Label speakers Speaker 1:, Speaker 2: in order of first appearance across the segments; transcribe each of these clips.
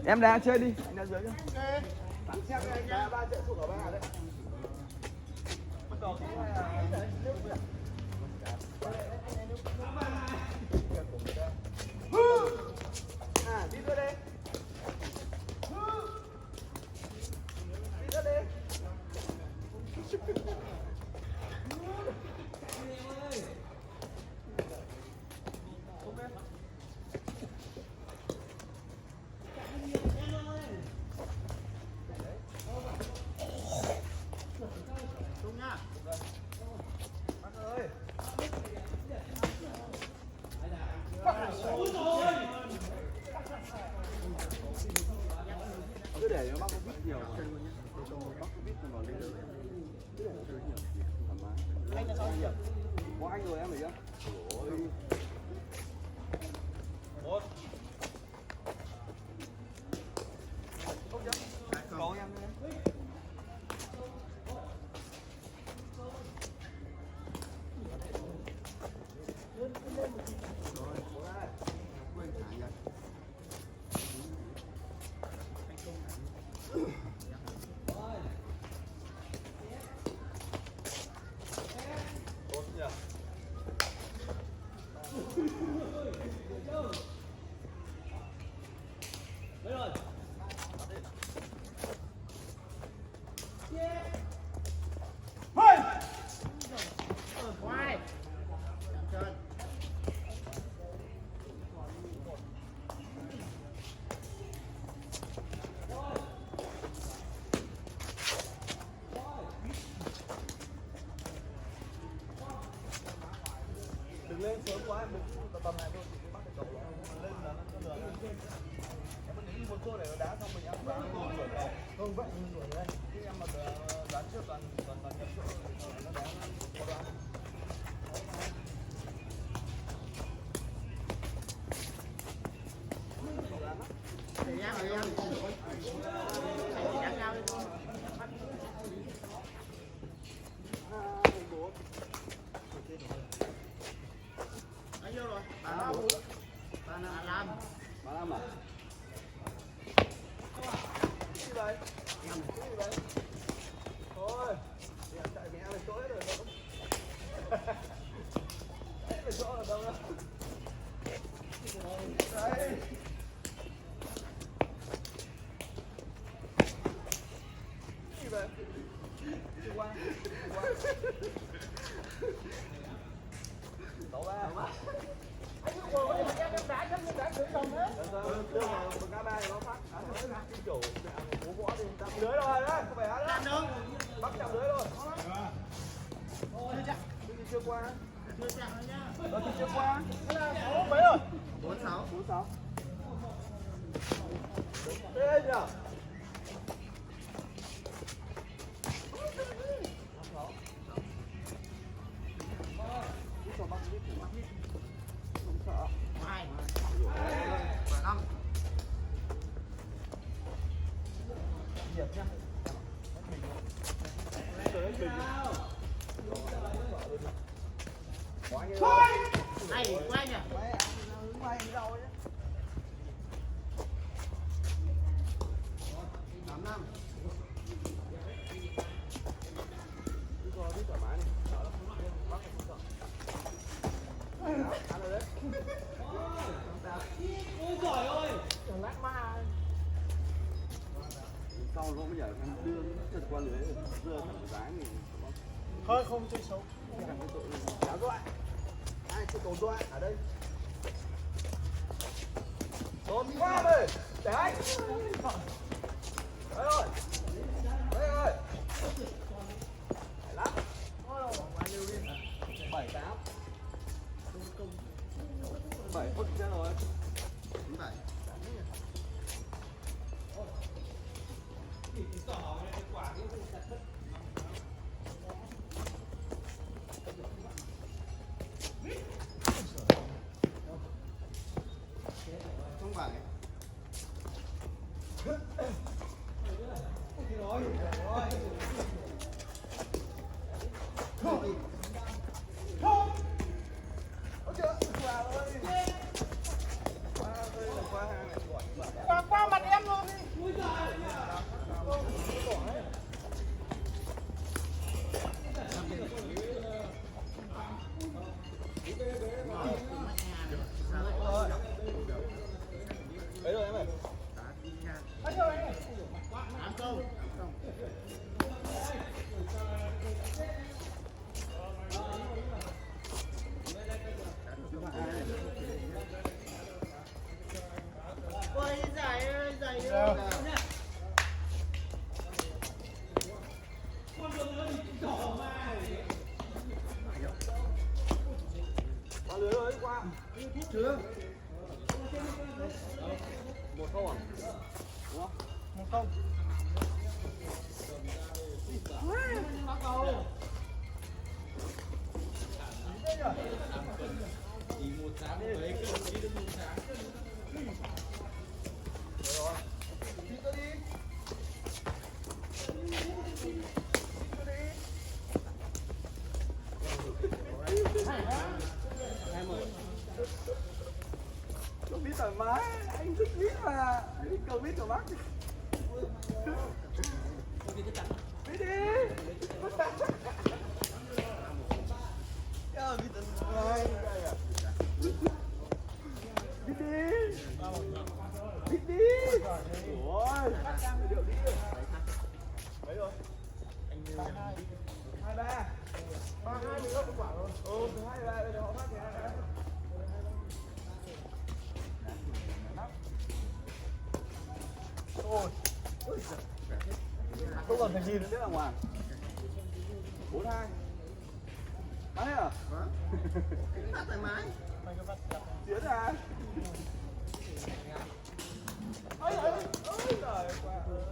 Speaker 1: Em đá chơi đi, anh đá dưới nhá. Tặng xem với anh đá 3 triệu xu ở 3 đấy. Bắt đầu thì đi đưa đây. Đi đưa đây. Cứ để nó bác có vít nhiều chân luôn nhé. Cho bác có vít mà lên lớn. Cứ để nó chơi nhiều. Thoải mái. Anh là sao nhiều? Có anh rồi em phải chưa? Ôi. Một. Không chứ? Có em đấy. Đừng lên sớm quá, tầm này thôi thì bắt được cầu lên là nó lừa. Em vẫn nghĩ một chỗ để nó đá xong mình ăn đá luôn rồi này. Không vậy nhưng rồi đây. Chứ em mà đoán trước toàn nhập chỗ nó đá có đoán. Thì ra mà em vô rồi. 35 à? Cái gì vậy? Cái gì vậy? Thôi, chạy mẹ về chỗ hết rồi đâu. Về chỗ ở đâu đâu? Đấy. Cái gì vậy? Đi qua. Tấu ba. Anh cứ ngồi đây mà em đá chân như đá thử xong hết. Đưa vào một ngã ba thì nó phát. Cái chủ bố võ thì chạm lưới rồi đấy, không phải hát đấy. Đâu. Bắt chạm lưới rồi. Thôi chưa chắc. Chưa qua. Chưa chạm rồi nhá. Chưa qua. Thế là 6 mấy rồi? 46. Thế nhỉ? Không sợ. 2. 5. Nhiệt nhá. Này, quay nhỉ? Quay đi đâu chứ? 8 năm. Đi thôi, đi thoải mái đi. Sợ lắm. Bắt không sợ. Ăn rồi đấy. Ôi giời ơi. Trời lát ma. Sau nó mới nhảy thằng đưa thật qua lưới đưa thằng dáng thì thôi không chơi xấu. Đá các bạn. Ai chơi cầu doa ở đây. Đồn qua đây. Để anh. Đấy rồi. Đấy rồi. Phải lắm. Thôi đâu, bao nhiêu đi. 7 8. 7 phút chết rồi. 7. Không phải. Rồi. Qua mặt em rồi. Qua lưới rồi, qua. Chưa. Một câu à? Đúng không? Một câu. Chỉ một sáng đấy, cái đồng chí được một sáng. Rồi. Đi tôi đi. Cầu biết thoải mái, anh thích biết mà. Cầu biết của bác. Biết đi. Biết đi. Biết đi. Ôi, điệu đi. Mấy rồi? Hai ba. Ba hai nữa cũng quả rồi. Ừ, hai ba đây họ phát thì hai ba. Ôi. Không còn phải gì nữa là ngoài. 4-2. Bắn hết à? Bắt thoải mái. Tiến à? Ôi trời ơi, trời quá ơi.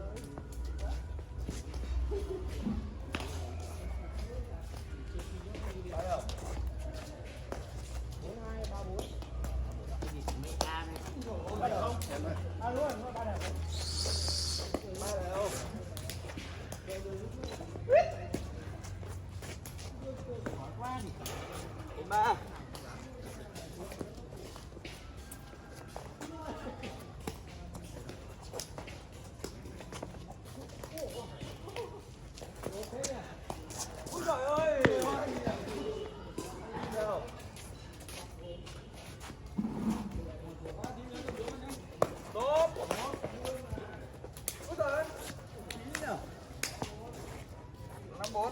Speaker 1: Đấy rồi. 4-2, 3-4. Ba đều. À đúng rồi, ba đều. Ba đều. Quá đi. 3. Ôi trời ơi. Tốt. Ôi trời ơi. 5-4.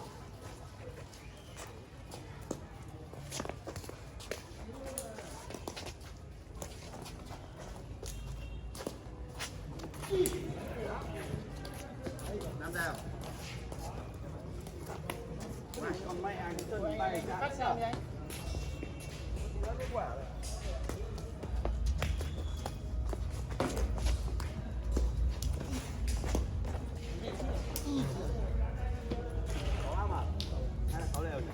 Speaker 1: Năm nào? Còn may anh chân tay cắt sao đi anh? Nó kết quả rồi. Có không à? Hay là 6 đều nhỉ?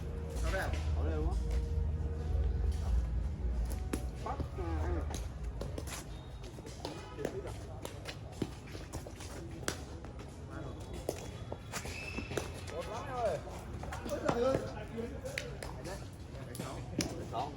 Speaker 1: 6 đều. 6 đều đúng không? Bắt anh. Một lắm rồi. Ôi trời ơi. Sáu.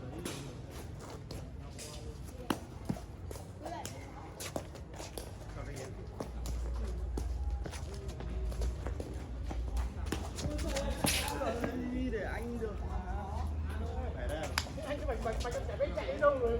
Speaker 1: Để anh được. Anh cái bạch chạy đến đâu rồi?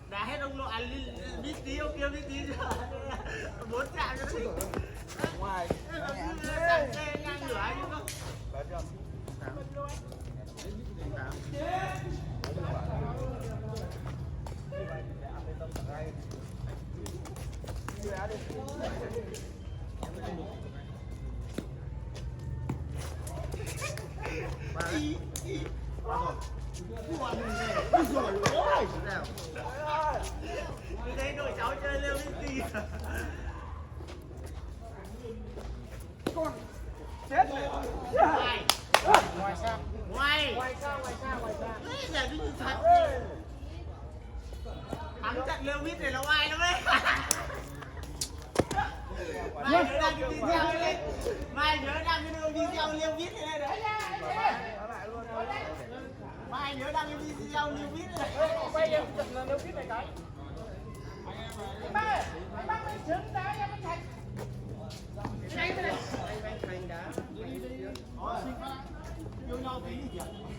Speaker 2: Đã hết ông lộ ăn biết tí ông kia biết tí chưa? 4 chạm cho nó thích.
Speaker 1: Ngoài.
Speaker 2: Sẵn xe ngang ngửa chứ không?
Speaker 1: Bao nhiêu? 8. 8.
Speaker 2: Từ đây đội cháu chơi lêu biết gì.
Speaker 1: Con chết này.
Speaker 2: Ngoài sao? Ngoài.
Speaker 1: Ngoài sao?
Speaker 2: Đấy là cái gì thật. Thắng trận lêu biết này là oai lắm đấy. Mai nhớ đăng cái video lên. Mai nhớ đăng cái video lêu biết này đấy. Mai nhớ đăng cái video lêu biết này.
Speaker 1: Quay em chụp là lêu biết này cái. Anh bác mới trứng đá em mới thành. Cái này. Thành đá.
Speaker 2: tí gì kìa.